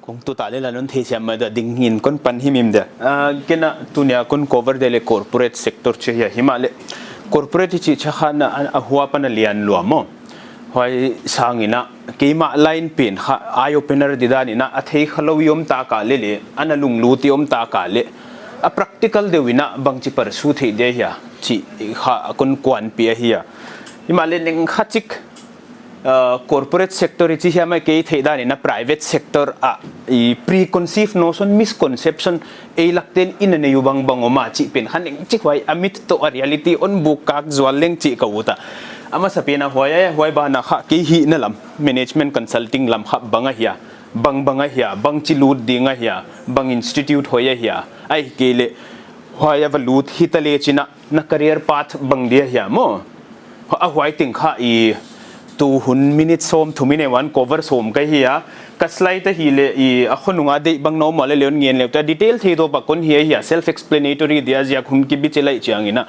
kung tutali la nun thesi amma da dinghin kon pan himim da kena tunia kon cover dele corporate sector che ya himale corporate chi chakha a huwa pan lian luamo hoi sangina keima line pin kha eye opener didani na athei khalo yom ta ka le ana lungluti yom ta ka le a practical de wina bangchi par su thei de ya chi kha kon kwan pi hi ya himale ning khachik corporate sector ichi hiama ke theida ni na private sector a I preconceived notion misconception e lakten in ne yubang bangoma chi pen khaning chi khwai amit to a reality on book kak zwaleng chi ka uta ama sapena hoi ba na kha ke hi na lam management consulting lam kha banga hiya banga hiya bang chi lut dinga hiya bang institute hoya hiya ai kele hoya va lut hitale china na career path bang dia hiya mo a hoi ting kha I 2 minutes som 2 minute one cover som ka hiya ka slide hi le I akhonunga de bang no male leon ngien le ta detail the do bakon hiya self explanatory dia ja khun ki bi chelai changina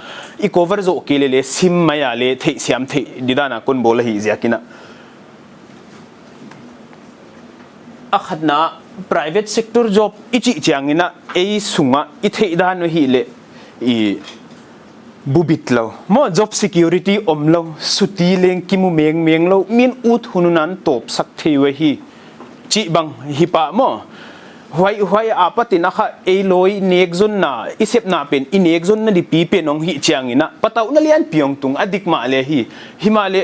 I cover zo ke le sim maya le the siam the didana kon bol hi ja kina akhadna private sector job ichi changina e sunga I the da no hi le I bubitlo mo job security omlo suti leng kimu meng lo min ut hununan top sak thewe hi chi bang hi pa mo hoi apati na kha e loi nek zon na isep na pen inek zon na di pi pe nong hi chiangina pataw na lian piong tung adik ma le hi himale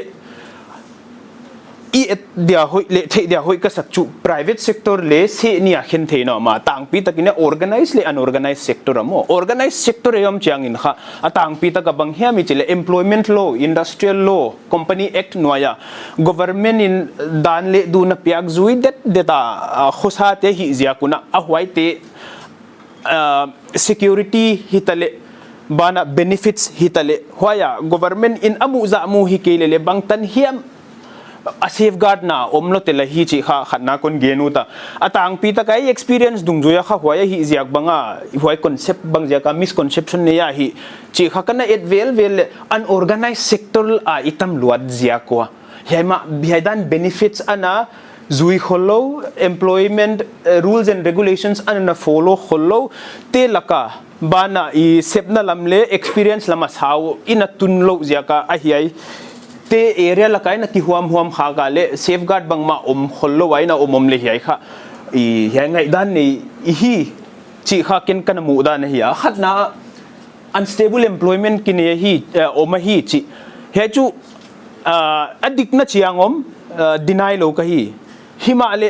I dia hoi le the dia hoi ka sakchu private sector le se ni a khen the no ma tang pi takina organized le unorganized sector mo organized sector yom changin kha atang pi ta ka bang hia mi chile employment law industrial law company act noya government in dan le du na piak zui det data khosa te hi zia kuna a hwai te security hitale bana benefits hitale hoya government in amu za mu hi kelele bang tan hiam a safeguard na omlo tela hi chi kha khatna kon genuta atang pi ta kai experience dungjoya kha hoya hi ziak banga hoi concept bang jaka misconception ne ya hi chi kha kana vel unorganized sector a itam luat ziakwa yaima bihadan benefits ana zui kholo employment rules and regulations ana follow kholo te laka bana I sepna lamle experience lama saw ina tunlo ziaka a hiai te area la kai na ki huam kha ga le safeguard bang ma hollo wai na omom le hi kha I ya ngai dan ni hi chi kha ken kan mu da na hi a khat na unstable employment ki ne hi oma hi chi he chu adik na chiangom deny lo ka hi himale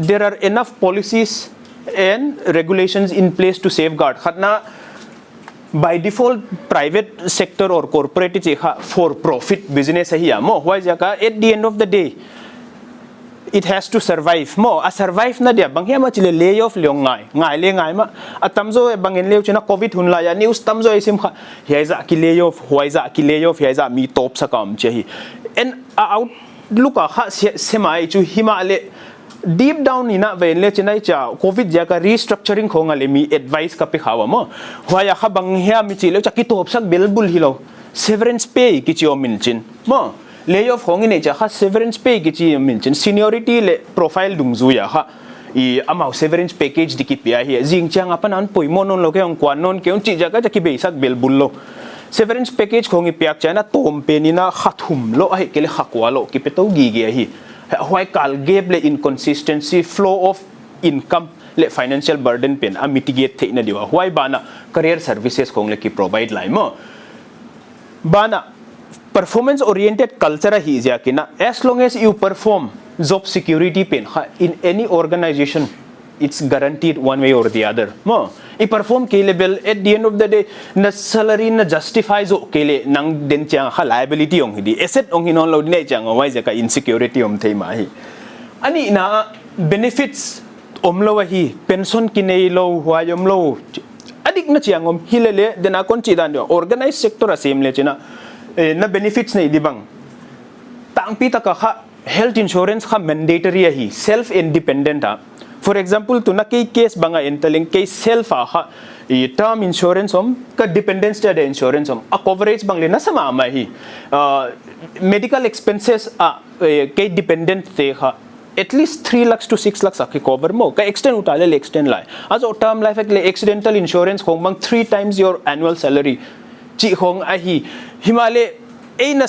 there are enough policies and regulations in place to safeguard khat na by default private sector or corporate chi kha for profit business hi mo why jaka at the end of the day it has to survive mo a survive na dia bang ma chile lay off leong ngai le ngai ma atamzo bang en leo china covid hun la ya news tamzo isim kha hiaza ki lay off huaiza ki lay off hiaza mi top sakam che hi and out look kha semai chu himale deep down ina venle chinai cha covid ja ka restructuring khonga le mi advice ka pe khawa mo hoya kha bang hia mi chi le cha ki top sak belbul hilo severance pay ki chi omin chin mo layoff hongi ne cha kha severance pay ki chi omin chin seniority le profile dung zu ya kha I amau severance package diki pia hi jing chang apan an poimon non lo ke ong kwan non ke ong chi ja ka cha ki be sak belbul lo severance package khongi piak cha na tom pe ni na khathum lo ai ke le khakwa lo ki pe to gi ge hi why kal gap le inconsistency flow of income le financial burden pen a mitigate the na diwa why bana career services kong le ki provide lai mo bana performance oriented culture hi ja kina as long as you perform job security pen in any organization it's guaranteed one way or the other mo I perform ke level at the end of the day na salary na justify zo ke le nang den chang kha liability ong hi asset ong hinon lo ne chang wai ja ka insecurity om thei ma hi ani na benefits om lo hi pension ki nei lo huayom lo adik na chiang om hilele dena kon chi dan organized sector asem le china na benefits nei di bang tang pi ta ka kha health insurance kha mandatory hi self independent ha for example to na kay case banga entaling kay self ha I term insurance om ka dependence de insurance om a coverage bang le na sama ma hi medical expenses kay dependent te ha at least 3 lakhs to 6 lakhs aki cover mo ka extend utale le extend lai aso term life le accidental insurance khong bang 3 times your annual salary chi khong a hi himale eina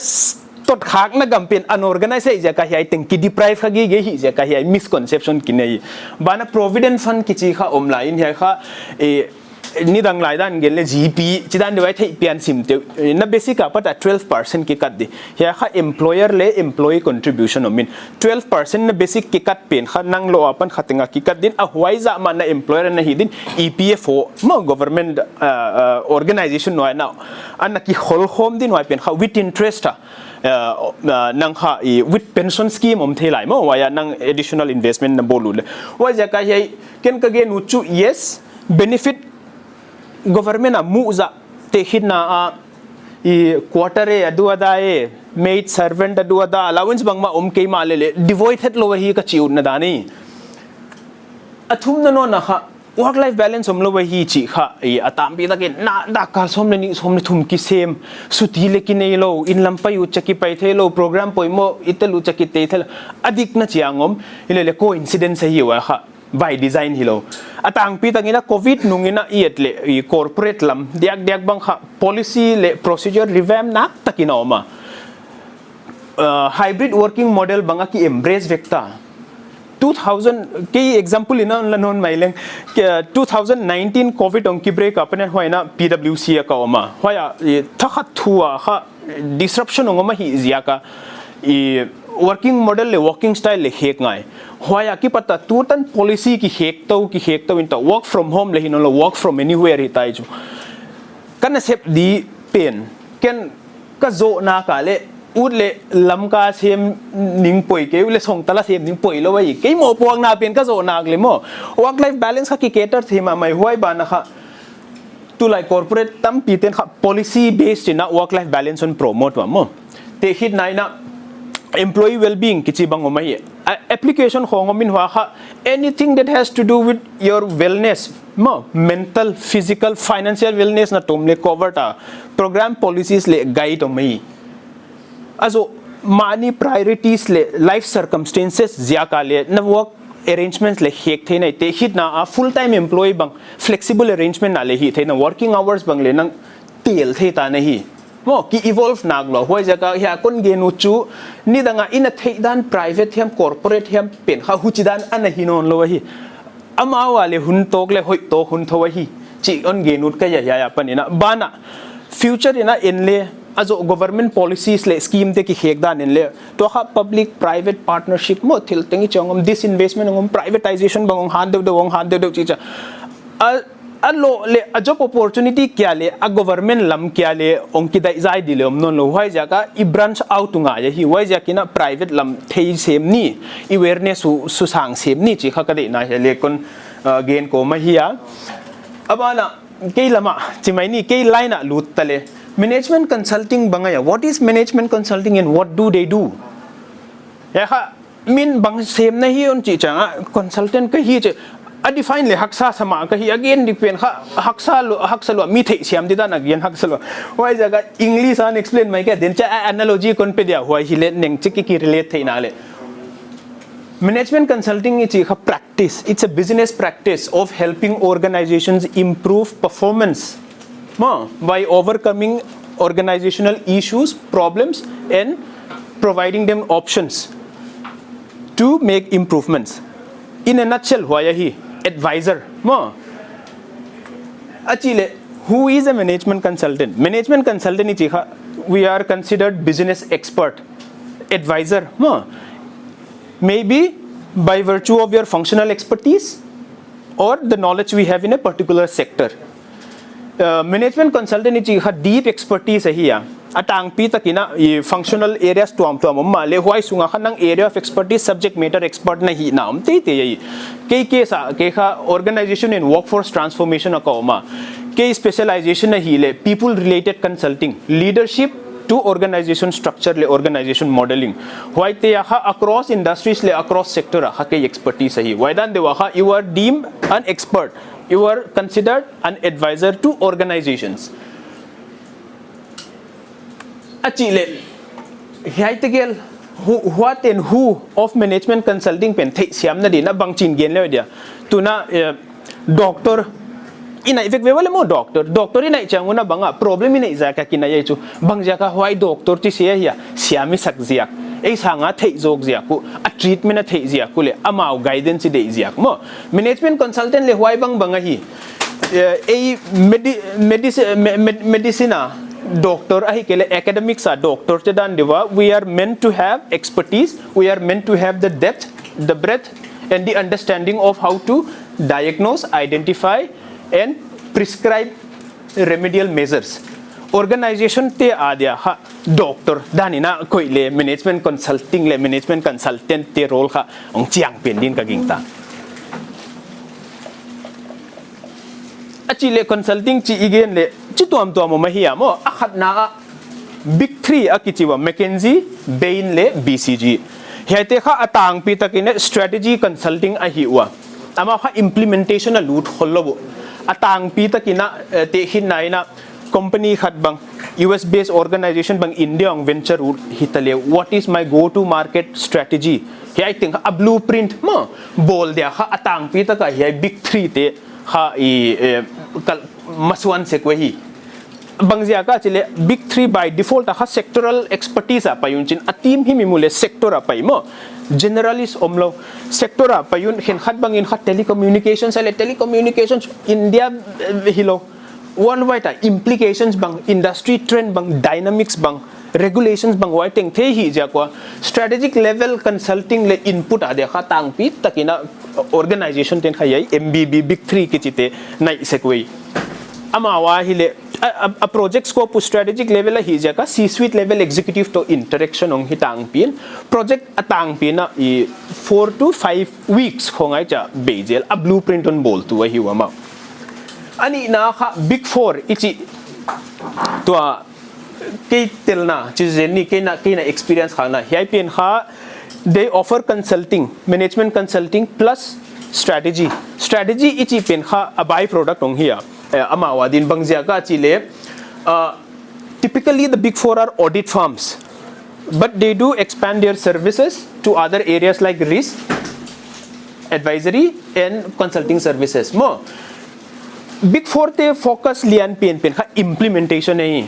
tot khak na gampen unorganized ja ka hi teng ki deprive khagi ge hi ja ka hi misconception ki nei bana provident fund ki chi kha omla in hi kha e ni dang lai dan gel le gp chi dan dewai thei pian sim te na basic apa ta 12% ki kat de ya kha employer le employee contribution omin 12% na basic ki kat pen kha nang lo apan khatenga ki kat din a huai za ma na employer na hi din epfo mo government organization no na an ki hol home din wai pen kha with interest nang kha with pension scheme om thelai mo wa ya nang additional investment na bolul wa ja ka hi ken ka ge nu chu yes benefit government a muza te hidna a I quarter e adu ada e maid servant adu ada allowance bangma ke ma le devoid het lo hi ka chiu na dani athum na no na kha work life balance om lo hi chi kha I atam bi da ke na da kal som le ni som le thum ki sem suti le ki nei lo in lampai u chaki pai the lo program poimo itelu chaki te thel adik na chiangom ile le coincidence hi wa kha by design hilo atang pi tangina covid nungina ietle corporate lam diak bang kha policy le procedure revamp nak takina oma hybrid working model banga ki embrace vekta 2000 ke example ina lanon maileng 2019 covid on ki break up na hoina pwc ka oma hoya thakha thua kha disruption ngoma hi ziaka I working model le working style le hek ngai hoya ki pata tutan policy ki hek to into work from home le hinolo work from anywhere hi tai chu kana sep di pen ken ka zo na ka le ut le lam ka sem ning poi ke le song tala sem ning poi lo wai ke mo puang na pen ka zo na le mo work life balance ka ki cater thima mai huai ba na kha tu lai corporate tam pi ten kha policy based na work life balance on promote wa mo te hit nai na employee well-being kichi bango mai application khongo min hwa kha anything that has to do with your wellness mo mental physical financial wellness na tomle cover ta program policies le guide o mai also money priorities le life circumstances zia ka le na work arrangements le hek thei te hit na a full time employee bang flexible arrangement na le hi thei na working hours bang le nang tel thei ta na hi mo ki evolve nag lo hoi jaka ya kon ge nu chu ni danga in a thei dan private hem corporate hem pen kha hu chi dan an hi non lo hi ama wa le hun tok le hoi to hun tho hi chi on ge nu ka ya panina bana future ina in le azo government policies le scheme de ki hek dan in le to kha public private partnership mo thil tengi chongom disinvestment ngom privatization bangong han de chi cha allo le a job opportunity kya le a government lam kya le onki dai zai dilom non lo hoi jaka I branch out nga ya hi hoi jakina private lam thei sem ni awareness su sang sem ni chi kha ka de na le kon gain ko ma hiya abana ke lama chimai ni ke line a lut tale management consulting bangaya what is management consulting and what do they do ya kha min bang sem na hi on chi changa consultant ka hi che a define le haksa sama ka hi again depend kha haksa lo mi thei siam didan again haksa lo why jaga english an explain mai ka den cha analogy kon pe dia why hi le neng chi ki relate thei na le management consulting is a practice it's a business practice of helping organizations improve performance by overcoming organizational issues problems and providing them options to make improvements in a nutshell why he advisor achile who is a management consultant is we are considered business expert advisor maybe by virtue of your functional expertise or the knowledge we have in a particular sector management consultant is deep expertise here atang pi takina functional areas to am ma le hoi sunga khanang area of expertise subject matter expert na hi nam te ke sa ke kha organization in workforce transformation akoma ke specialization na hi le people related consulting leadership to organization structure le organization modeling why te ha across industries le across sector ha ke expertise hi why dan de wa you are deemed an expert you are considered an advisor to organizations achile hiaitegel what and who of management consulting pen thei siam na di na bang chin gen le dia tu na doctor ina effect we wala mo doctor ina changuna banga problem ina za ka kinaya chu bangja ka why doctor ti sia hiya siami sakziak ei sanga thei jok zia ku a treatment a thei zia ku le amao guidance de zia mo management consultant le why banga hi ei medicine doctor ahi kele academics are doctor te dan dewa we are meant to have expertise, we are meant to have the depth, the breadth and the understanding of how to diagnose, identify and prescribe remedial measures. Organization te adya ha doctor danina koile management consulting le management consultant te role kha ong chiang pen din ka gingta achile consulting chi igen le chi tuam mo mahia mo akhat na big 3 akichiwa McKinsey, Bain le BCG hete kha atang pi takine strategy consulting a hiwa ama kha implementation a lut hollobo atang pi takina te hinaina company khat bang US based organization bang India ong venture hitale what is my go to market strategy he I think a blueprint mo bol dia kha atang pi taka he big 3 te kha maswan se ko hi bangzia ka chile big 3 by default ha sectoral expertise apa yun chin atim hi mimule sector apa mo generalist omlo sector apa yun hen khat bangin khat telecommunications ale telecommunications India hilo worldwide implications bang industry trend bang dynamics bang regulations bang waiting the hi ja ko strategic level consulting le input ade kha tang pi takina organization ten khayai MBB big 3 ki chite nai sekoi amawa hile a project scope strategic level hi ja ka C suite level executive to interaction ong hitang pin project atang pin na 4 to 5 weeks khongai cha bezel a blueprint on bol tu hi wa ma ani na kha big 4 ichi to ke telna chizeni ke na experience khana hi pen kha they offer consulting management consulting plus strategy ichi pen kha a by product ong here amawa din bangjia ka chile typically the big 4 are audit firms but they do expand their services to other areas like risk advisory and consulting services mo big 4 te focus lian pen kha implementation nahi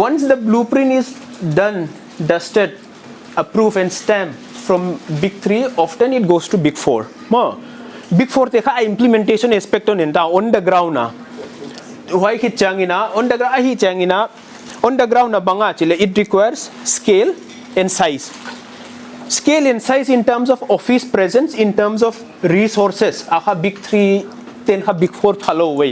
once the blueprint is done dusted approved and stamped from big 3 often it goes to big 4 mo big 4 te kha implementation aspect on the ground na why hit changina on the ground hi changina on the ground na banga chile it requires scale and size in terms of office presence in terms of resources aha big 3 ten ha big 4 follow away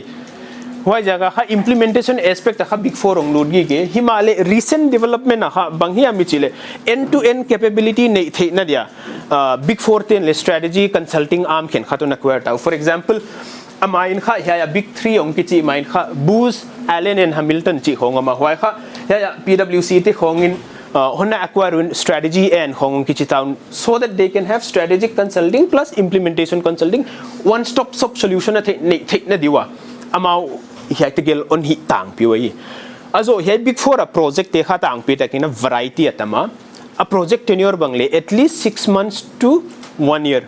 why jaga ha implementation aspect ha big 4 ong lodgi ge himale recent development ha banghia mi chile end to end capability nei theina dia big 4 ten le strategy consulting arm khen khatuna quarter for example amain kha ya big 3 ong kichi main kha Booz Allen and Hamilton chi honga ma hwai kha ya PwC te hongin honna acquire strategy and hong kichi town so that they can have strategic consulting plus implementation consulting one stop solution na diwa amao hectagel on hi tang piwi azo he big 4 a project te kha tang pi ta kina variety atama a project tenure bangle at least 6 months to 1 year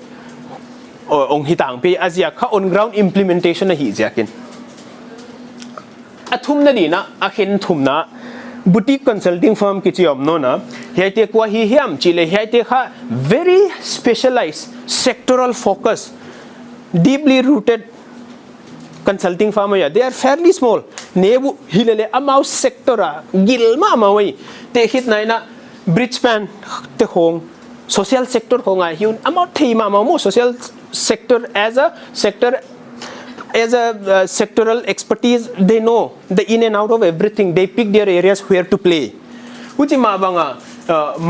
ong hitang pe azia kha on ground implementation na hi jakin athum na dina akhin thumna boutique consulting firm kichi omno na hete kwa hi hiam chile hete kha very specialized sectoral focus deeply rooted consulting firm ya they are fairly small nebu hilele amau sectora gilma amawai te hit naina bridge span te hong social sector honga hiun amau thima mo social sector as a sectoral expertise they know the in and out of everything they pick their areas where to play uchi ma banga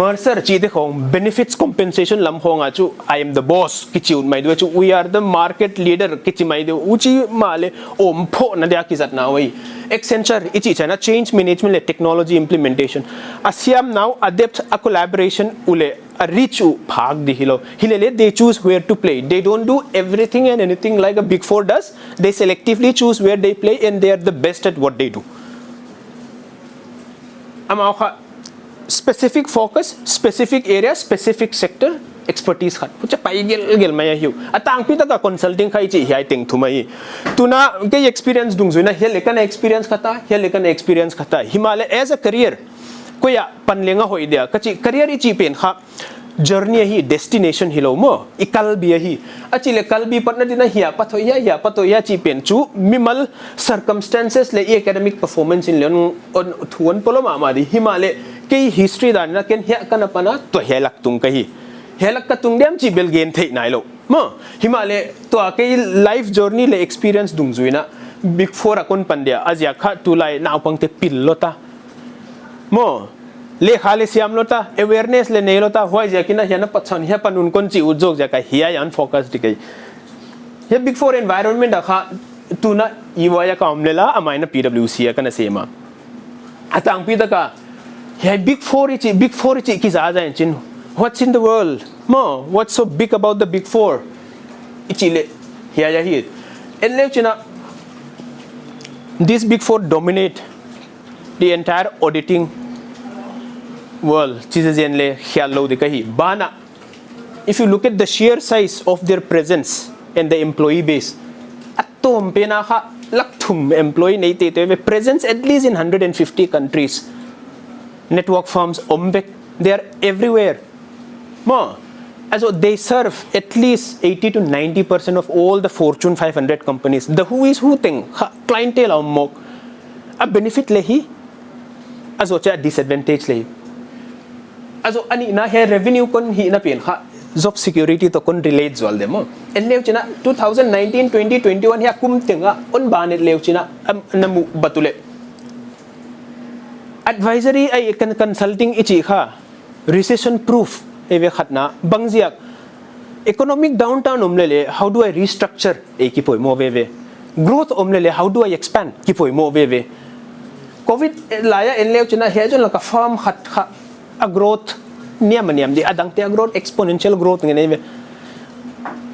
mercer chi de khong benefits compensation lam honga chu I am the boss kichi un mai do chu we are the market leader kichi mai do uchi male om pho na dia ki zat na wai Accenture ichi chana change management le technology implementation asiam now adept a collaboration ule a reach bhag di hilele they choose where to play they don't do everything and anything like a big 4 does they selectively choose where they play and they are the best at what they do amao kha specific focus, specific area, specific sector expertise khat pucha pai gel maya hiu atang pi ta ka consulting khai chi hi ting thumai tuna ke experience dung zuina he lekan experience khata Himalaya as a career koya panlenga hoi dia kachi career chi pen kha journey hi destination hi lo mo ikal bi hi achile kalbi patna dina hiya pathoya chi pen chu mimal circumstances le academic performance in leon on thuan poloma ma di Himalaya ke history da na ken hia kana pana to helak tung kahi helak ka tung dem chi bel gen thei nai lo mo Himalaya to ke life journey le experience dung zuina big four akon pandia azia kha tulai naw pangte pillota mo le khale siam lota awareness le nei lota hoi ja kina hiana pachon hia panun kon chi ujok ja ka hia yan focus dikai he big four environment kha tuna iwaya ka omlela amaina PwC ka na sema atang pi da ka he big four chi ki za ja chin what's in the world mo what's so big about the big four ichile hia ja hi elle china these big four dominate the entire auditing world cheeses in le khyaal lo de kahi bana if you look at the sheer size of their presence and the employee base atom pena kha lakthum employee nei te te presence at least in 150 countries network firms ombek they are everywhere mo also they serve at least 80 to 90% of all the Fortune 500 companies the who is who thing clientele amok a benefit lehi also cha disadvantage lehi also ani na he revenue kon hi na pen kha job security to kon relate zol demo enlew china 2019 2021 ya kum tenga on banet lew china namu batule advisory ai consulting ichi kha recession proof eve khatna bangziak economic downturn omlele how do I restructure e ki poi mo veve growth omlele how do I expand ki poi mo veve covid laya enlew china he jon la ka farm khat kha a growth niam di adang te growth exponential growth ngene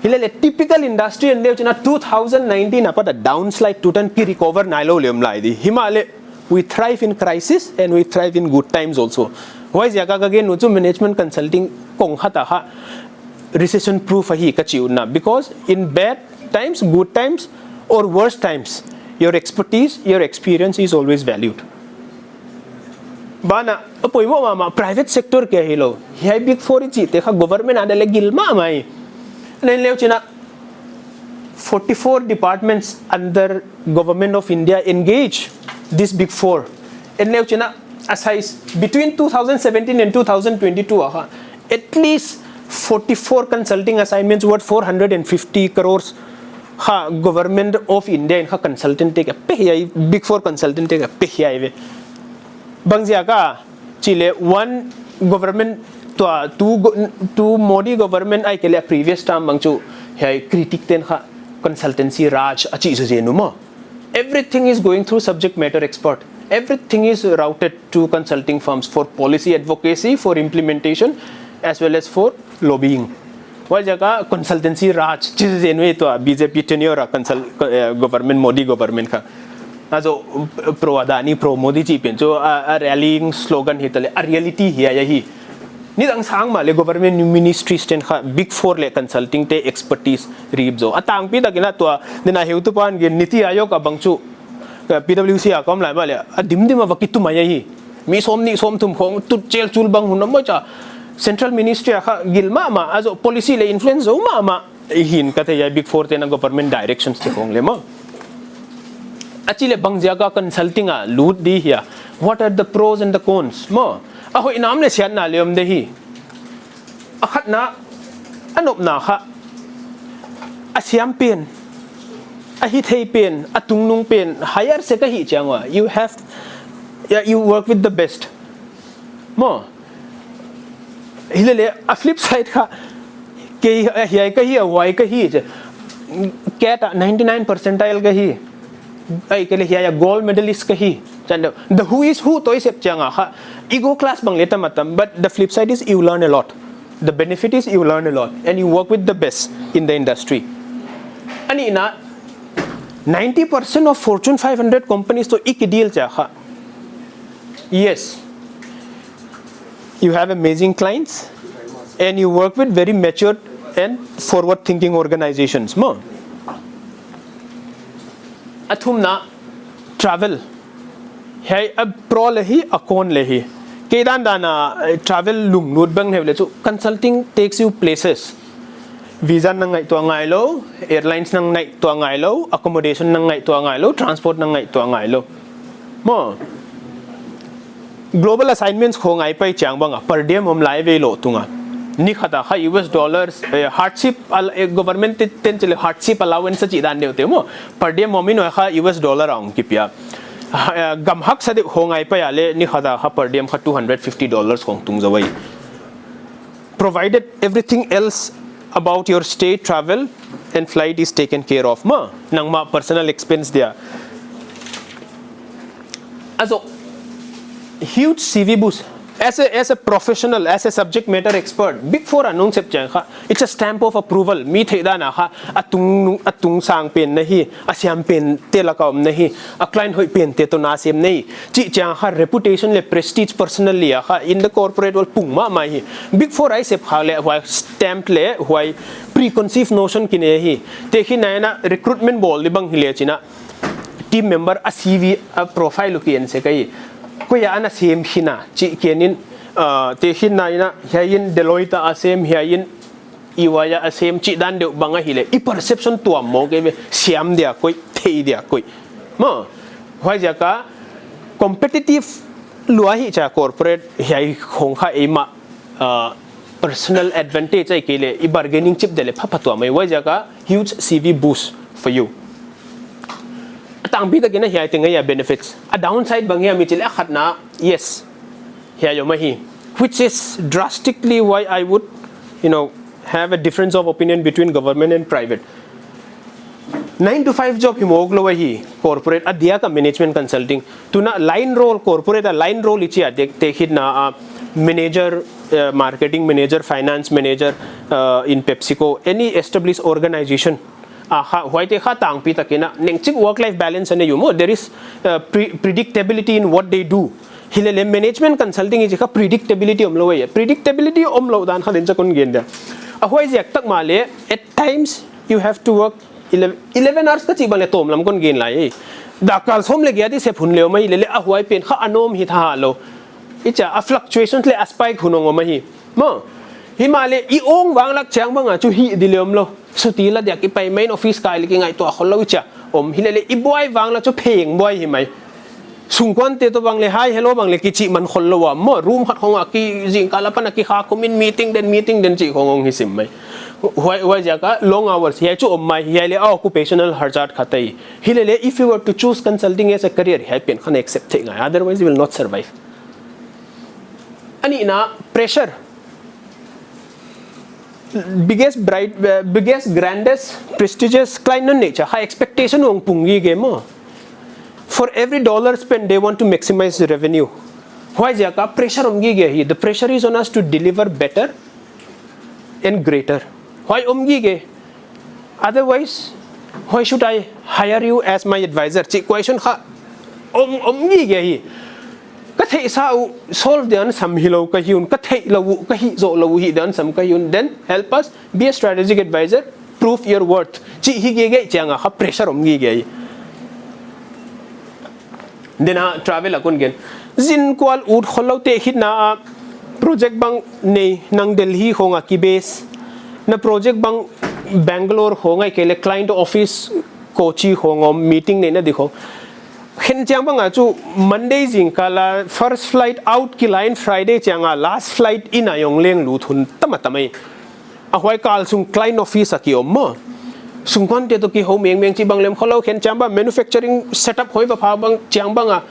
hilele typical industry enlew china 2019 apa da downslide tutan ki recover nailo lem lai di Himalaya we thrive in crisis and we thrive in good times also why jaga ga no chu management consulting kong hata ha recession proof hi ka chiuna because in bad times good times or worse times your expertise your experience is always valued bana apoi mo mama private sector ke hilo hi big four chi te kha government adale gilma mai nen lew china 44 departments under government of India engage this big four en lew china aside between 2017 and 2022 at least 44 consulting assignments worth 450 crores ha government of India in ha consultant take pe big four consultant take pe hi bangzia ka chile one government to two Modi government ai kele previous term bangchu hai critic ten ha consultancy raj achi je no mo everything is going through subject matter expert everything is routed to consulting firms for policy advocacy for implementation as well as for lobbying why jaga consultancy raj cheese enwe to BJP tenure government Modi government ka also pro Adani pro Modi chi pen so a rallying slogan hitale a reality hi hi ni dang sang ma le government ministries ten kha big four le consulting te expertise ribzo atang pi da gina to dina heutu pan ge niti ayog abangchu PwC akom lai ba le adim wa kitu ma hi mi som thum khong tu chel chul bang hun mo cha central ministry kha gilma ma azo policy le influence zo ma hin ka te ya big four te na government directions te khong le mo achile bangja ka consulting a lut di here what are the pros and the cons mo a hoi nam le sian na leom de hi a khat na anop na kha a siam pen a hi thei pen a tung nung pen higher se ka hi changwa you work with the best mo hilele a flip side kha ke hi ka hi why ka hi cat 99 percentile ka hi ai ke le hiya gold medalist ka hi the who is who toy sep changa kha ego class bang leta matam but the flip side is you learn a lot the benefit is you learn a lot and you work with the best in the industry ani na 90% of Fortune 500 companies to ik deal cha kha yes you have amazing clients and you work with very matured and forward thinking organizations mo athum na travel hai ab pro lehi akon lehi kedan dana travel lung nut bang ne le chu consulting takes you places visa nang ngai to ngai lo airlines nang ngai to ngai lo accommodation nang ngai to ngai lo transport nang ngai to ngai lo mo global assignments kho ngai pai chang banga per diem om lai ve lo tunga ni khata kha US dollars hardship government ten chile hardship allowance chi dan ne te mo per diem mo min kha US dollar ang ki pia gam hak sade ho ngai pa ya le ni khada kha per diem kha $250 khong tung zawai provided everything else about your stay travel and flight is taken care of ma nang ma personal expense there also huge CV boost as a professional as a subject matter expert big four anong sep chang kha it's a stamp of approval mi theida na kha atung sang pen nahi asiam pen telakaum nahi a client hoi pen te to na sem nei chi chang kha reputation le prestige personally kha in the corporate world pungma mai big four I sep kha le why stamp le why preconceived notion kine hi te khi na na recruitment bol li bang hile china team member a CV a profile ki en se kai ko ya ana sem hina chi kenin te hina ina hiain Deloitte a sem hiain iwaya a sem chi dan de banga hile I perception tuam mo ke siam dia koi thei dia koi mo hoi ja ka competitive lua hi cha corporate hiai khong kha ema personal advantage ai kele I bargaining chip dele pha phatwa mai hoi ja ka huge CV boost for you tang bi ta gina hiai tenga ya benefits a downside bang ya mi chile khatna yes here yo mahi which is drastically why I would have a difference of opinion between government and private 9 to 5 job himoglo hi corporate adia ka management consulting tuna line role corporate a line role ichi ade te hidna manager marketing manager finance manager in PepsiCo any established organization why te kha tang pi takina nengchik work life balance ane yumo there is predictability in what they do hilele management consulting is ka predictability omlo we predictability omlo dan kha den cha kon gen da ahoi jak tak male at times you have to work 11 hours ka chi bale tom lam kon gen lai da kal som le gyati se phun le mai le ahoi pen kha anom hi tha lo icha a fluctuations le aspike hunong ma hi mo himale I ong wang lak chang banga chu hi dilom lo suti la dia ki pai main office kai li ngai to khol lo cha om hilele I boy wang la chu pheng boy hi mai sungkwan te to bang le hi hello bang le ki chi man khol lo wa mo room khat khong ki jing kala pan ki kha komin meeting den chi khong hi sim mai why ja ka long hours hi chu om mai hi le occupational hazard khatai hilele if you were to choose consulting as a career hi pen khan accept thing otherwise you will not survive ani na pressure biggest grandest prestigious client no nature high expectation ong pungi ge mo for every dollar spent they want to maximize the revenue why ja ka pressure omgi ge hi the pressure is on us to deliver better and greater why omgi ge otherwise why should I hire you as my advisor chi question kha omgi ge hi ka thei sa solve the ansam hilo ka hiun ka thei lo ka hi zo lo hi dan sam ka hiun then help us be a strategic advisor prove your worth chi hi ge changa kha pressure om ge dena travel akon gen zin kwal ut kholo te hit na project bang nei nang Delhi honga ki base na project bang Bangalore honga kele client office Kochi hongom meeting nei na dikho khen chang banga chu Monday jing kala first flight out ki line Friday changa last flight in ayong leng lu thun tamatamai a hoi kal sung client office aki ommo sungkon te to ki ho meng chi banglem kholo khen chamba manufacturing setup hoi ba pha bang chang banga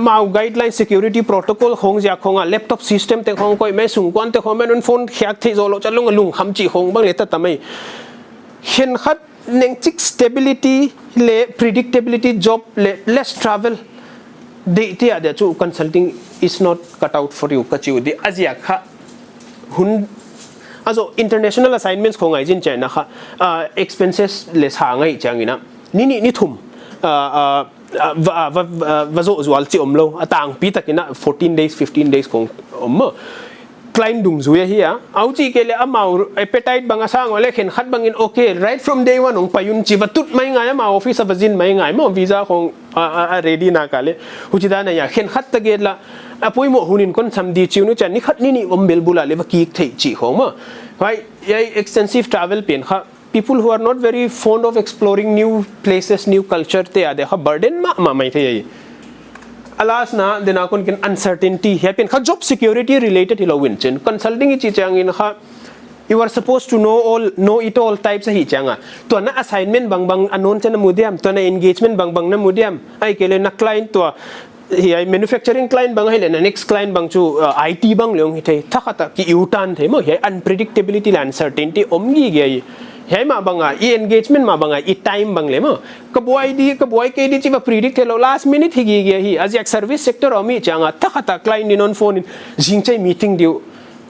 mau guideline security protocol khong ja khonga laptop system te khong koi me sungkon te khom men phone khyak thi zo lo chalung lung kham chi khong bang le ta tamai khen khat nengchik stability le predictability job le less travel de te ada chu consulting is not cut out for you ka chiu de azia kha hun also international assignments khongai jin china kha expenses le sa ngai changina ni thum vazo zual chi omlo atang pi takina 14 days 15 days kong ommo client dung zuya hiya auchi kele amau appetite banga sang ole khen khat bangin okay right from day one ong payun chi batut mai ngai ma office avazin mai ngai mo visa khong ready na kale huchida na ya khen khat tage la apoi mo hunin kon samdi chiu nu chan ni khat ni ombel bula le ba ki thei chi khong ma right extensive travel pen kha people who are not very fond of exploring new places new culture te ade kha burden ma mai thei alas na dena kon ken uncertainty happen kha job security related hilo win chen consulting chi chang in kha you are supposed to know it all types hi changa to na assignment bang anon chen mudiam to na engagement bang na mudiam ai kele na client to hi manufacturing client bang hele na next client bang chu IT bang leong hi thei thakata ki utan thei mo hi unpredictability and uncertainty omgi ge hi ma banga e engagement ma banga e time bang le mo ka boy ke di chi va predict hello last minute hi ge hi as yak service sector omi changa thakata client in on phone jingchai meeting diu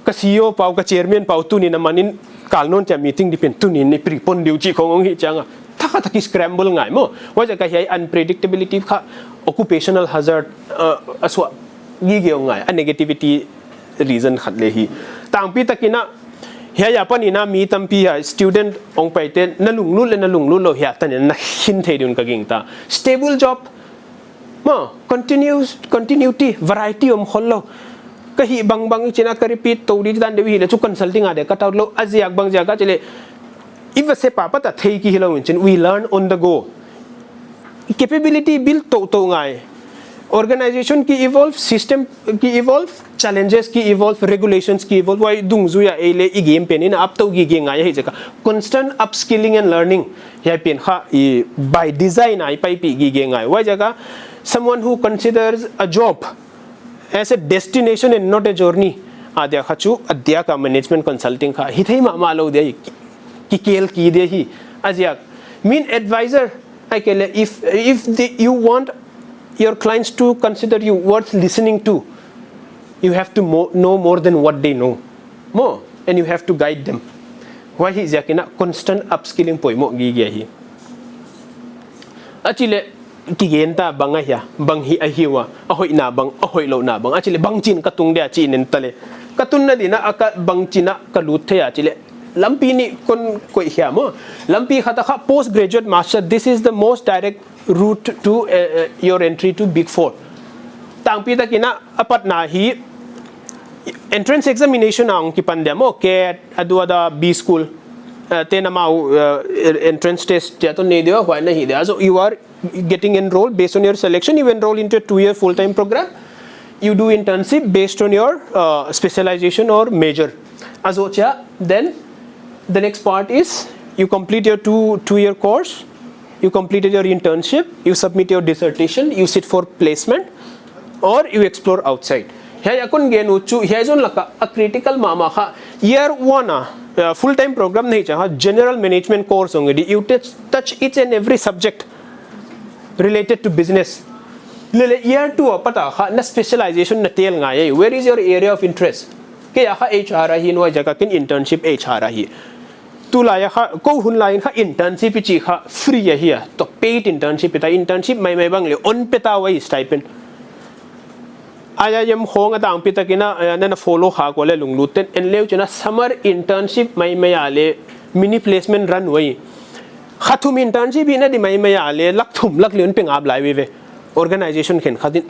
ka CEO pau ka chairman pau tu ni na manin kalnon cha meeting depend tu ni prepon diu chi khong hi changa thakata ki scramble ngai mo wa ja ka hi unpredictability kha occupational hazard aswa gi ngai a negativity reason khat le hi tang pi takina hiya ya panina mi tampi ya student ong paiten na lunglu lo hiya tan na hin thei dun ka gingta stable job mo continuity variety om khollo ka hi bang china ka repeat to di dan de hi le chu consulting ade ka taw lo aziak bang jaga chele if se papa ta thei ki hilo chin we learn on the go capability build to ngai organization ki evolve system ki evolve challenges ki evolve regulations ki evolve why dung zuya ele I game pen in up to gi ngai hi jaka constant upskilling and learning ya pen kha by design ai pai pi gi ngai why jaka someone who considers a job as a destination and not a journey adya khachu adya ka management consulting kha hi thei ma lo de ki kel ki de hi ajak mean advisor I kele if you want your clients to consider you worth listening to you have to know more than what they know more and you have to guide them why hi jakina constant upskilling poi mo gi hi achile tigenta banga ya bang hi a hiwa ahoi na bang ahoi lo na bang achile bang chin katung de chi nen tale katun na dina aka bang china kalut the achile lampi ni kon koi hiya mo lampi khata kha post graduate master this is the most direct route to your entry to big four tangpi ta kina apat na hi entrance examination ang ki pandemo cat adwa b school tena mau entrance test ja to ne dewa why na hi de so you are getting enrolled based on your selection you enroll into a 2-year full-time program you do internship based on your specialization or major azocha then the next part is you complete your two-year course you completed your internship you submit your dissertation you sit for placement or you explore outside here akon genu chu here zon laka a critical mama kha year 1 full time program nahi cha general management course honge you touch each and every subject related to business lele year 2 pata kha na specialization na tel ngai where is your area of interest ke ya kha HR hi no jaga kin internship HR hi tu la ya kha ko hun line kha internship chi kha free ya hi to paid internship ta internship mai bang le on peta wai stipend aya yam hong atang pita kina na follow kha ko le lunglu ten en leu chuna summer internship mai ale mini placement run wai khathum internship ina di mai ale lakthum lak leun peng ab lai we organization khen khadin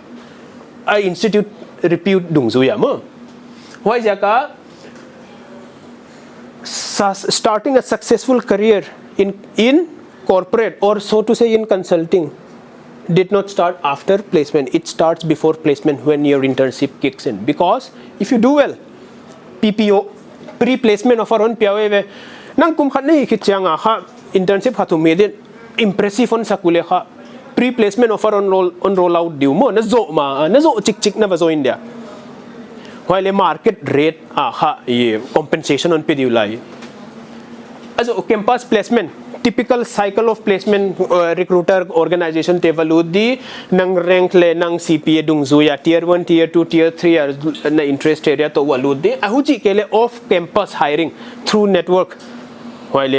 a institute repute dung zu ya mo why jaka starting a successful career in corporate or so to say in consulting did not start after placement it starts before placement when your internship kicks in because if you do well PPO pre-placement offer on piawe nang kum khat nei khichanga kha internship khatu made impressive on sakule kha pre-placement offer on roll out diu mo na zo chik na va zo India while a market rate kha compensation on pediu lai as campus placement typical cycle of placement recruiter organization tevaludi nang rank le nang CPA dungzu ya tier 1 tier 2 tier 3 na interest area to waludi ahuji kele off campus hiring through network while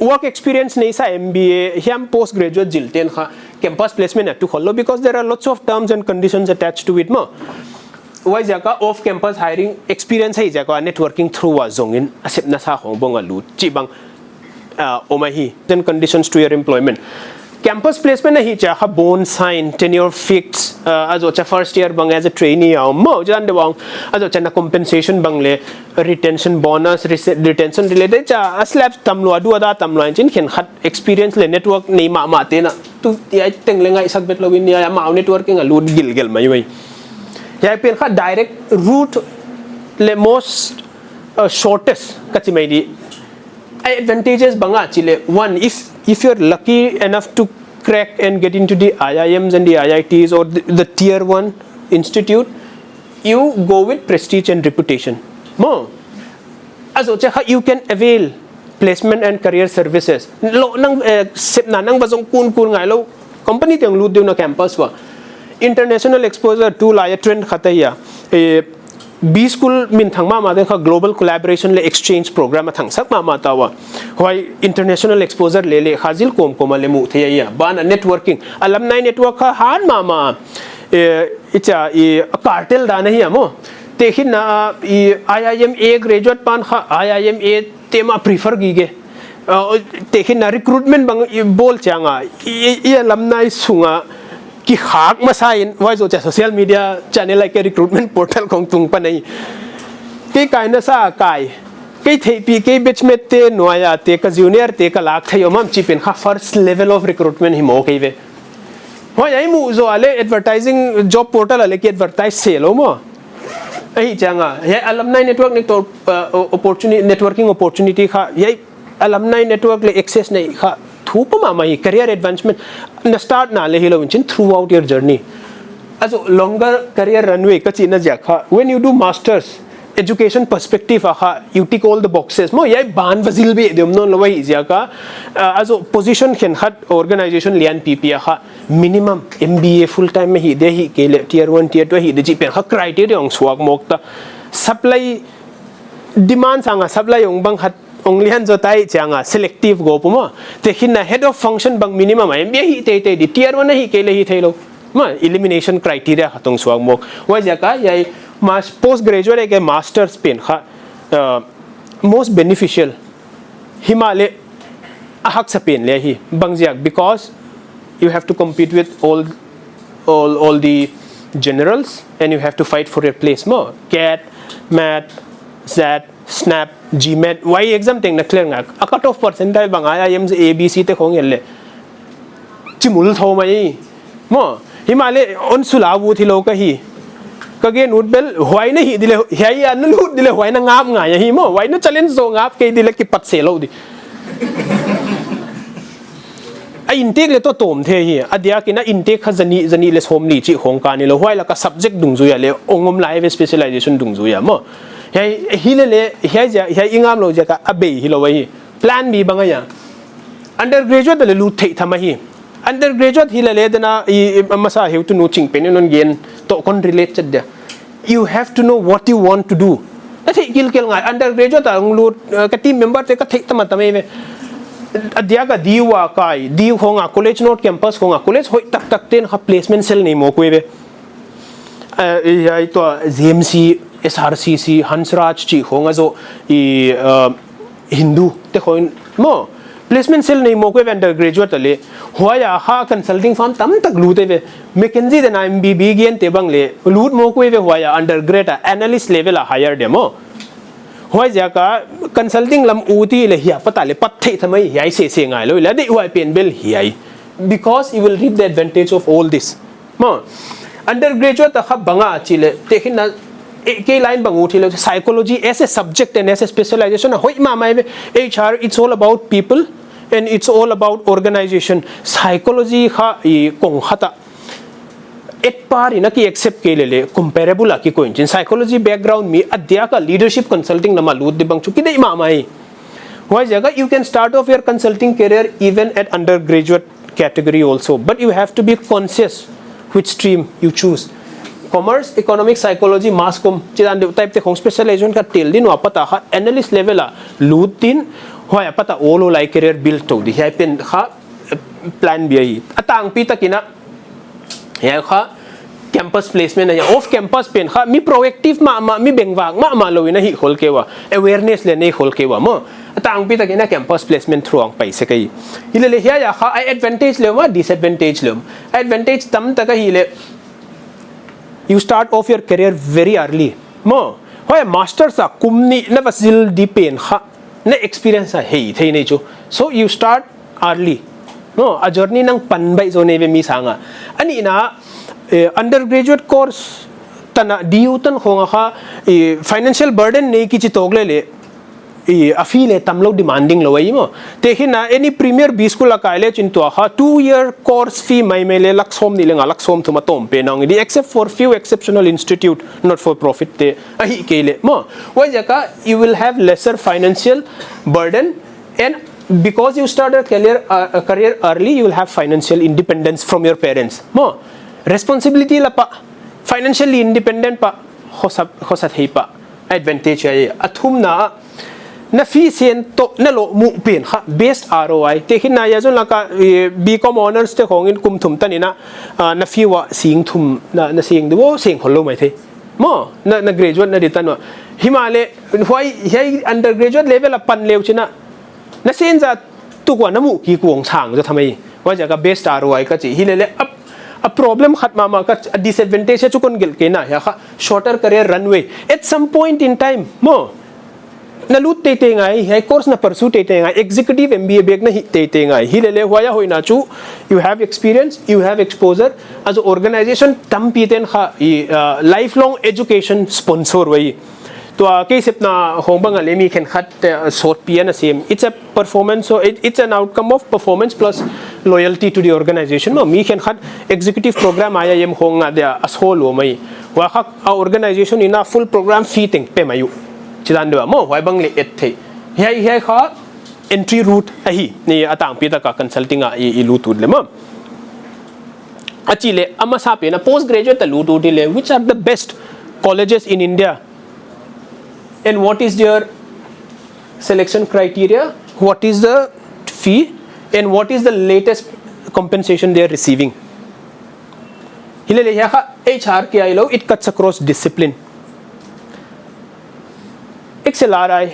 work experience nei sa MBA hiam post graduate jilten kha campus placement at to follow because there are lots of terms and conditions attached to it mo why jaka off campus hiring experience hai jaka networking through a zongin asep na sa hong bonga lu chi bang omahi then conditions to your employment campus placement hi cha kha bond sign tenure fixed azo cha first year bang as a trainee mo jan de bang azo cha na compensation bang le retention bonus retention related cha slab tamlo adu ada tamlo chin khen khat experience le network nei ma te na tu ya teng le ngai sak bet lo win ya ma networking a lu gil mai mai ya pen kha direct route le most shortest kachimai di advantages banga chile one if you're lucky enough to crack and get into the IIMs and the IITs or the tier 1 institute you go with prestige and reputation mo azo cha you can avail placement and career services lo nang sep na nang bazong kun ngai lo company teng lu deu na campus wa international exposure to la ya trend khataya B school min thangma ma de kha global collaboration le exchange program thang sak ma tawa why international exposure le khazil kom le mu theya ban networking alumni network kha han ma icha cartel da nahi amo tekhin na IIM A graduate pan kha IIM A tema prefer gi ge tekhin na recruitment bang bol changa alumni sunga ki khak masain why zo cha social media channel like recruitment portal kong tung pa nai ke kai na sa kai ke thei pi ke batchmate te noya te ka junior te ka lak thai omam chi pen kha first level of recruitment hi mo ke ve ho yai mu zo ale advertising job portal ale ki advertise sale mo ai changa ye alumni network ne to opportunity networking opportunity kha ye alumni network le access nei kha thupama mai career advancement na start na le hilo chin throughout your journey as longer career runway ka china ja kha when you do masters education perspective kha you tick all the boxes mo yai ban vazil be dem non lawai ja ka as position khen khat organization lian pp kha minimum MBA full time me hi de hi ke le tier 1 tier 2 hi de ji pen kha criteria ong swak mok ta supply demand sanga supply ong bang khat only han zo tai changa selective go puma tekhin na head of function bang minimum MBA hi te di tier 1 hi ke le hi thailo ma elimination criteria khatong swag mok wa ja ka yai mas post graduate ke masters pen kha most beneficial himale ahak sa pen le hi bangjak because you have to compete with all the generals and you have to fight for your place more cat mat zat snap gmat y exam teng na clear nga a cut off percentile bang IIM ABC te khong yelle chimul tho mai mo himale on sulawu thilo ka hi kage nutbel hwai na hi dile hi an lut dile hwai na ngap nga ya hi mo hwai na challenge zo ngap ke dile ki pat se lo di a intake le to tom the hi adia ki na intake kha zani le somli chi khong ka ni lo hwai la ka subject dung zu ya le ongom live specialization dung zu ya mo hi le hi ja hi ingam lo ja ka abe hi lo hi plan b banga ya undergraduate le lu thei thama hi undergraduate hi le dana masa heu to no ching pen non gen to kon related da you have to know what you want to do athei gil kel ngai undergraduate ang lu ka team member te ka thei tama tame ve adia ka diwa kai di honga college not campus honga college hoi tak ten ha placement cell nei mo ko ve ai to GMC SRCC Hansraj chi honga zo Hindu te khoin mo placement cell nei mo ko undergraduate le hoya ha consulting firm tam tak lu te ve McKinsey de na MBB gen te bang le lut mo ko ve hoya undergrad analyst level a higher demo hoy ja ka consulting lam uti le hiya pata le pat thei thamai hiai se ngai lo la de wai pen bel hiai because you will reap the advantage of all this mo undergraduate kha banga chile tekhin na ke line bangu thilo psychology as a subject and as a specialization hoi ma mai HR it's all about people and it's all about organization psychology kha kong khata et par ina ki accept ke le comparable ki ko in psychology background me adya ka leadership consulting nama lut de bang chu ki dei ma mai why jaga you can start off your consulting career even at undergraduate category also but you have to be conscious which stream you choose commerce economics psychology mass com chidan de type te khong specialization ka tel din wa pata kha analyst level a lutin hoya pata all like career build to di happen kha plan bi ai ata atang pi takina ya kha campus placement ya off campus pen kha mi proactive ma mi bengwak ma loina hi khol kewa awareness le nei khol kewa mo atang pi takina campus placement through ang pai se kai hilele hiya ya kha ai advantage le wa disadvantage le advantage tam taka hi le you start off your career very early mo hoy master sa kumni na vasil di pen kha na experience hey thei nei chu so you start early no a journey nang panbai zo neve mi sanga ani na undergraduate course tana diu tan khonga kha financial burden nei ki chi togle le afile tamlo demanding lowai mo tehina any premier b school la kaile chin to kha 2-year course fee mai mele laksom ni lenga laksom thuma tom pe nang di except for few exceptional institute not for profit te ahi kele mo wajaka you will have lesser financial burden and because you start a career early you will have financial independence from your parents mo responsibility la pa financially independent pa khosat hei pa advantage ai athum na fee sen to na lo mu pen kha best ROI te hin na ya jun la ka bcom honors te khongin kum thum tanina na fee wa sing thum na sing do sing kholo mai the mo na graduate na ditan wa himale hoi hei undergraduate level apan leu china na sen za tu kwa na mu ki kuang chang ja thamai wa ja ka best ROI ka chi hilele a problem khatma ma ka disadvantage chu kon gel ke na ya kha shorter career runway at some point in time mo na lut te ngai hai course na pursue te ngai executive MBA bag na te ngai hilele hoya hoina chu you have experience you have exposure as organization tam piten kha lifelong education sponsor wai to ke sepna hongbang ale mi khen khat short pian same it's a performance so it's an outcome of performance plus loyalty to the organization no mi khen khat executive program IIM honga dia ashol mai wa kha organization ina full program fee teng pe mayu chidan do mo wai bang le et the hi kha entry route ahi ni atang pi ta ka consulting a i lu tu le mo achile ama sa pe na post graduate ta lu tu le which are the best colleges in India and what is their selection criteria what is the fee and what is the latest compensation they are receiving hilele ya kha HR ki ailo it cuts across discipline XLRI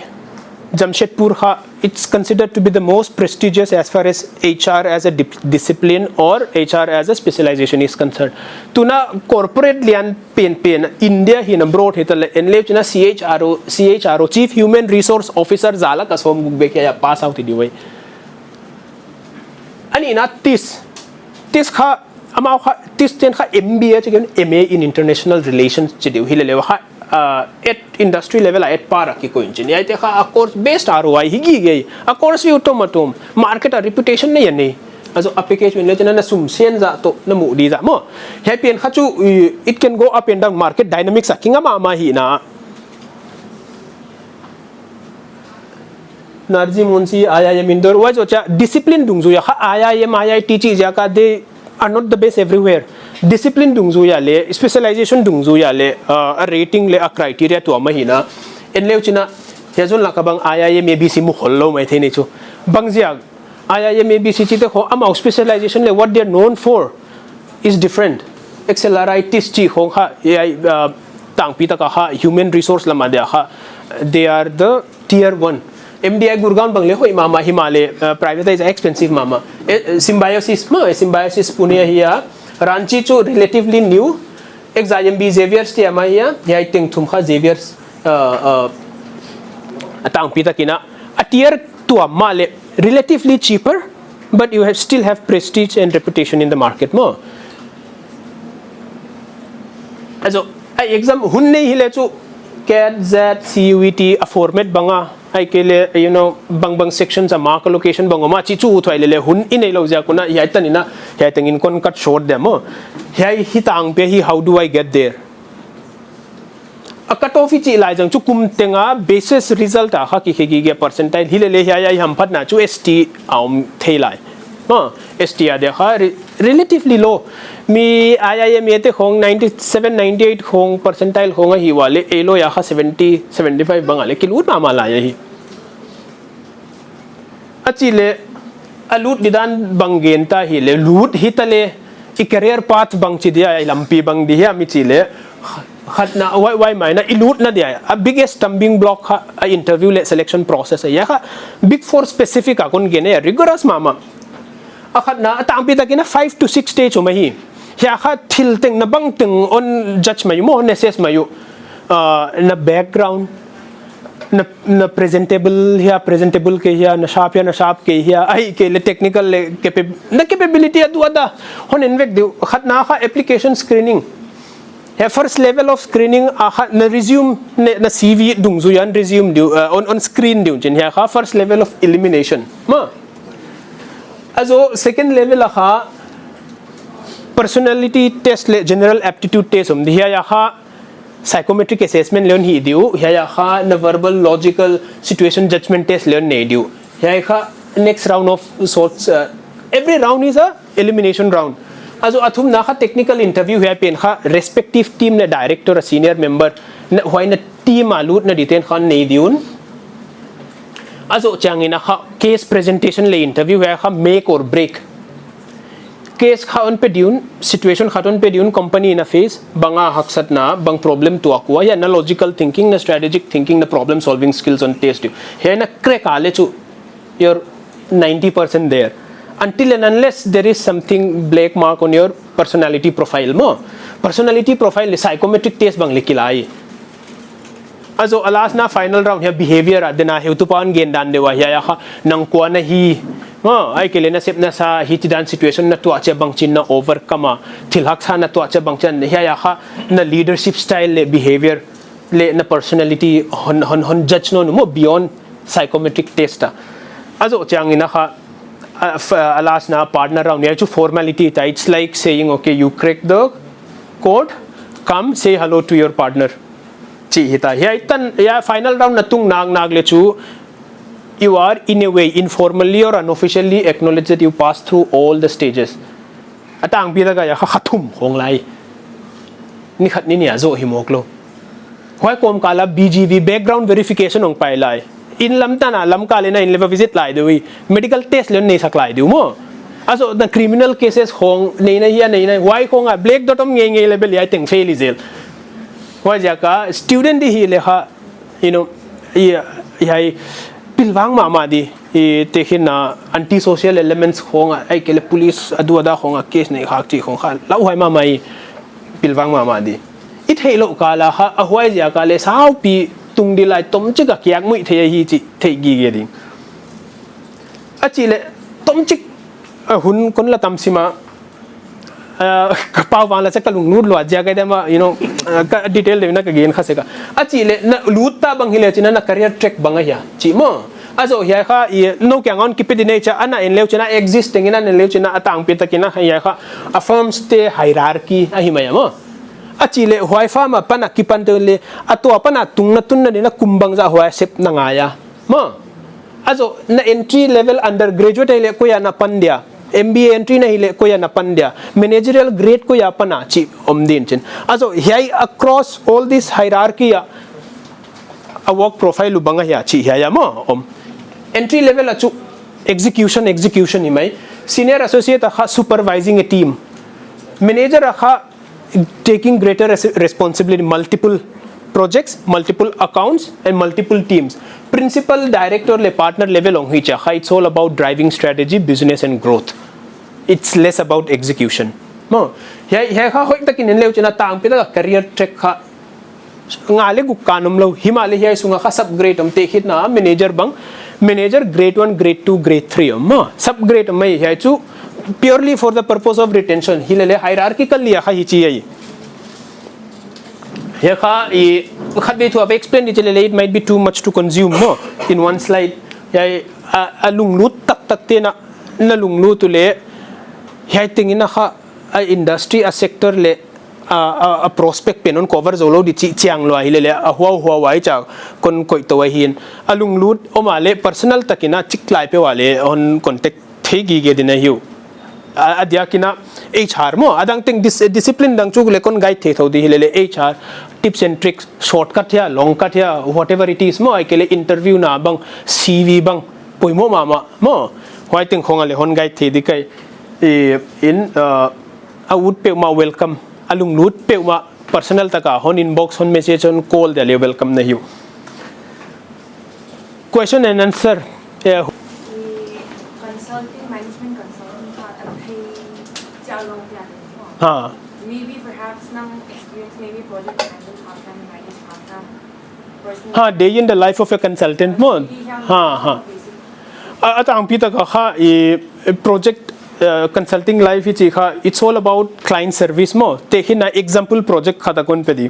Jamshedpur kha it's considered to be the most prestigious as far as HR as a discipline or HR as a specialization is concerned tuna corporate lian pen India hi number hetal enle chuna CHRO Chief Human Resource Officer zala kasom gugbe kya pass out di wai ani na tis kha ama kha tis ten kha MBA chigen MA in international relations chidiu hilele kha at industry level at para ki ko engineer te kha a course based ROI higi gei a course vi automatum market a reputation ne yani aso application le chana na sum sen za to na mu di za mo happy kha chu it can go up and down market dynamics akinga ma hi na Narji Munsi IIM Indore was ocha discipline dungzu ya kha IIM IIT chi ja ka they are not the best everywhere discipline dungzu ya le specialization dungzu ya le a rating le a criteria to amahina enleu china hezon lakabang IIM ABC mu hollo mai theni chu bangjia IIM ABC chi te kho amau specialization le what they are known for is different XLRI tis chi khong kha ai tang pi ta ka ha human resource lama de ha they are the tier 1 MDI Gurgaon bangle hoi mama himale privatize expensive mama symbiosis Pune here Ranchi chu relatively new XIMB Xavier's te ama here I think thum kha Xavier's atang pita kina a tier 2 male relatively cheaper but you still have prestige and reputation in the market mo also I exam hunne hile chu CAT Z CUET a format banga ai kele you know bang sections a mark allocation bangoma chi chu thwaile le hun in ei lo ja kuna hi tanina hi tangin kon cut short them hi tang pe hi how do I get there a cut off chi lai jang chu kum tenga basis result a kha ki khegi ge percentile hi le hi ham phat na chu ST aum thailai ST a de kha relatively low mi IIM te khong 97 98 khong percentile khong hi wale elo ya kha 70 75 bangale kilut ma la hi achile alut didan banggen ta hi le lut hitale I career path bang chi dia lampi bang dia mi chi le khat na why mai na ilut na dia a biggest stumbling block a interview le selection process ya kha big four specific akon gene rigorous mama a khat na tang pi takina 5 to 6 stage o mai ya kha thil teng na bang teng on judge mayu mo assess mayu na background na presentable ke hiya na sharp ke hiya ai ke le technical le capability adu ada hon invec du khat na kha application screening ya first level of screening na resume na CV dung zu yan resume du on screen du jin ya kha first level of elimination ma also second level kha personality test le general aptitude test um dia ya kha psychometric assessment leon hi diu ya kha na verbal logical situation judgment test leon ne diu ya kha next round of sorts every round is a elimination round also athum na kha technical interview ya pen kha respective team na director a senior member na hoi na team alut na diten khan ne diun also changina kha case presentation le interview ya kha make or break case khaon pe diun situation khaton pe diun company in a phase banga haksat na bang problem to akwa ya na logical thinking na strategic thinking na problem solving skills on test he na crack ale chu you're 90% there until and unless there is something black mark on your personality profile mo personality profile psychometric test bang likilai also alas na final round here behavior adena he tu pan gen dan dewa ya kha nang kwa na hi ai kele na sep na sa hitidan situation na tu ache bang chin na overcome thilhak sa na tu ache bang chan ya kha na leadership style le behavior le na personality hon judge no mo beyond psychometric test also chang ina kha alas na partner round ya chu formality it's like saying okay you crack the code come say hello to your partner chi hita ya itan ya final round na tung nag le chu you are in a way informally or unofficially acknowledge that you passed through all the stages atang pi daga ya khathum hong lai ni khat ni nia zo himoklo hoi kom kala BGV background verification ong pai lai in lam ta na lam ka le na in level visit lai dewi medical test le nei sak lai du mo also the criminal cases hong nei na hiya nei na why hong a black dot om nge level ya teng fail is hoi ja ka student hi le kha you know ya pilwang mama di tehin na anti social elements khonga ai kele police adu ada khonga case nei khak chi khong khan lau hai mama i pilwang mama di it helo kala ha ahwai ja kale sau pi tung di lai tom chi ka kyak mui the hi chi thei gi ge ding achi le tom chi hun kon la tam sima pau wang la chakalung nur lo ja ga dema you know ka detail de na ka gen khase ka achi le na luta bang hile china na career track banga ya chi mo also ya kha no kyang on keep it nature ana in leu china existing in an leu china atang pi takina ya kha affirms the hierarchy a hi maya mo achi le hoi fa ma pana kipan de le atwa pana tungna tunna ni na kumbang za hoi sep na nga ya mo also na entry level undergraduate le ko ya na pandya MBA entry na hile ko ya na pandya managerial grade ko ya pana chi omdin chin also hi across all this hierarchy ya a work profile lu banga ya chi ya mo entry level achu execution hi mai senior associate akha supervising a team manager akha taking greater responsibility multiple projects multiple accounts and multiple teams principal director le partner level ong hi cha it's all about driving strategy business and growth it's less about execution mo ya kha hoi takin leu china tang pi da career track kha ngale gu kanum lo himalaya sunga kha sub grade am te hit na manager grade 1 grade 2 grade 3 mo sub grade mai ya chu purely for the purpose of retention hilele hierarchical liya kha hi chi ai ya kha I khat be to have explained it might be too much to consume no in one slide ya alung lut tak te na lung lu tu le ya tingina kha a industry a sector le a prospect penon cover zolo di chiang lo hi le a huwa wai cha kon koi to hin alung lut o ma le personal takina chiklai pe wale on contact thegi ge dina hiu adia kina HR mo adang ting discipline dang chu le kon guide the thodi hi le HR tips and tricks shortcut ya long cut ya whatever it is mo ai kele interview na bang CV bang poimo mama mo why ting khong ale hon gai the di kai in a would pe ma welcome alung lut pe ma personal taka hon inbox hon message on call de welcome na hiu question and answer consulting management consulting ka abhay chalong pya ha maybe perhaps nang experience maybe project handle khata manage khata personal ha day in the life of a consultant mo ha atang pita ka kha project consulting life it's all about client service mo tehin example project khata kon pedi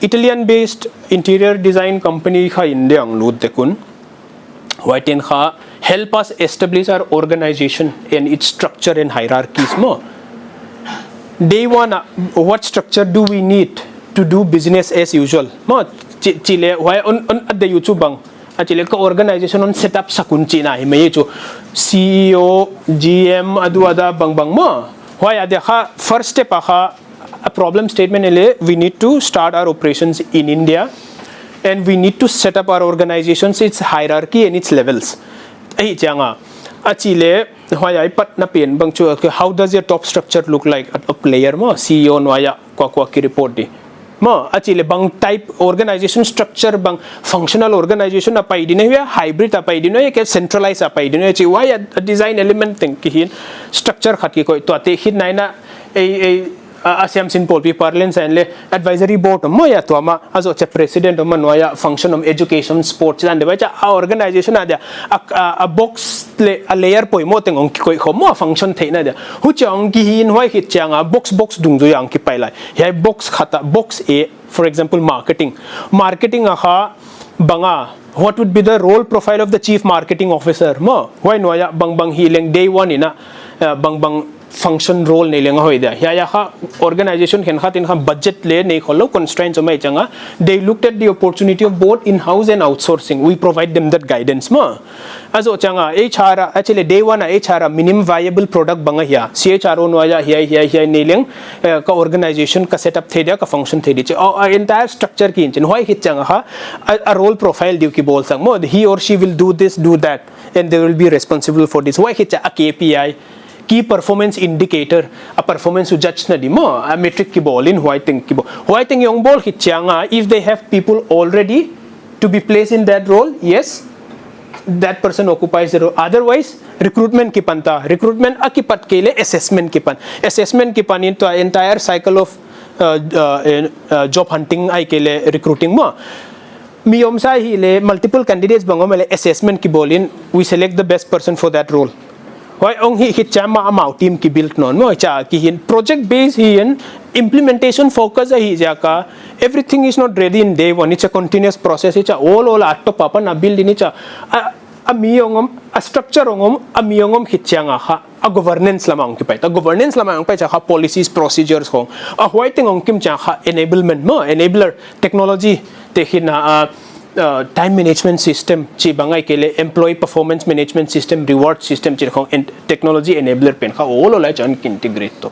Italian based interior design company kha India ang lut tekun whiten kha help us establish our organization and its structure and hierarchies mo day one what structure do we need to do business as usual mo chile why on at the youtube bang actually ka organization on setup sa kunchi na may chu CEO GM adu ada bang mo why ade kha first step kha a problem statement ele we need to start our operations in India and we need to set up our organizations its hierarchy and its levels ai changa achile why ai pat na pen bang chu how does your top structure look like a player mo CEO no aya kwa ki report di mo achile bang type organization structure bang functional organization apai di ne hybrid apai di no ke centralized apai di no chi why a design element thing ki hin structure khat ki koi to ate hin naina a asiam sin polpi parlance and advisory board mo ya to ma azo che president mo no ya function of education sports and ba a organization ada a box a layer poi mo teng ong ki koi mo function theina da hu chang ki hin hoi hit chang a box dung ju yang ki pai lai ya box khata box a for example marketing aha banga what would be the role profile of the chief marketing officer mo why no ya bang hileng day one ina bang function role nei lenga hoida ya kha organization khen khatin kha budget le nei kholo constraints mai changa they looked at the opportunity of both in house and outsourcing we provide them that guidance ma azo changa HR actually day one HR minimum viable product banga ya CHRO no ya here nei leng ka organization ka setup thedia ka function thedi che entire structure ki in why hit changa ha a role profile diu ki bol sang mo he or she will do this do that and they will be responsible for this why hit a KPI key performance indicator a performance judge na di mo a metric ki ball in why think yung ball hit changa if they have people already to be placed in that role yes that person occupies the role otherwise recruitment ki panta recruitment akipat kele assessment ki pan into entire cycle of job hunting ai kele recruiting mo miyom sa hile multiple candidates bango mele assessment ki ball in we select the best person for that role why ong hi chama amount team ki built non mo cha ki hin project based hi in implementation focus hi ja ka everything is not ready in day one it's a continuous process it's all atto papa na build ni cha a miyongom a structure ongom a miyongom hichanga kha a governance lamang ki pai ta governance lamang pai cha kha policies procedures hong a whiting ong kim cha kha enablement mo enabler technology te hina time management system chi bangai kele employee performance management system reward system chi khong technology enabler pen kha all la chan integrate to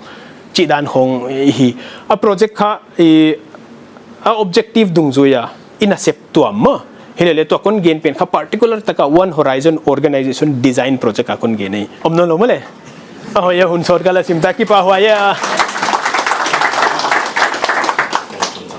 chi dan hong hi a project kha a objective dungzuya in a sep to amma hele to kon gain pen kha particular taka one horizon organization design project akon gain nei omno lo mole ahoya hun sorkala simta ki pa hoya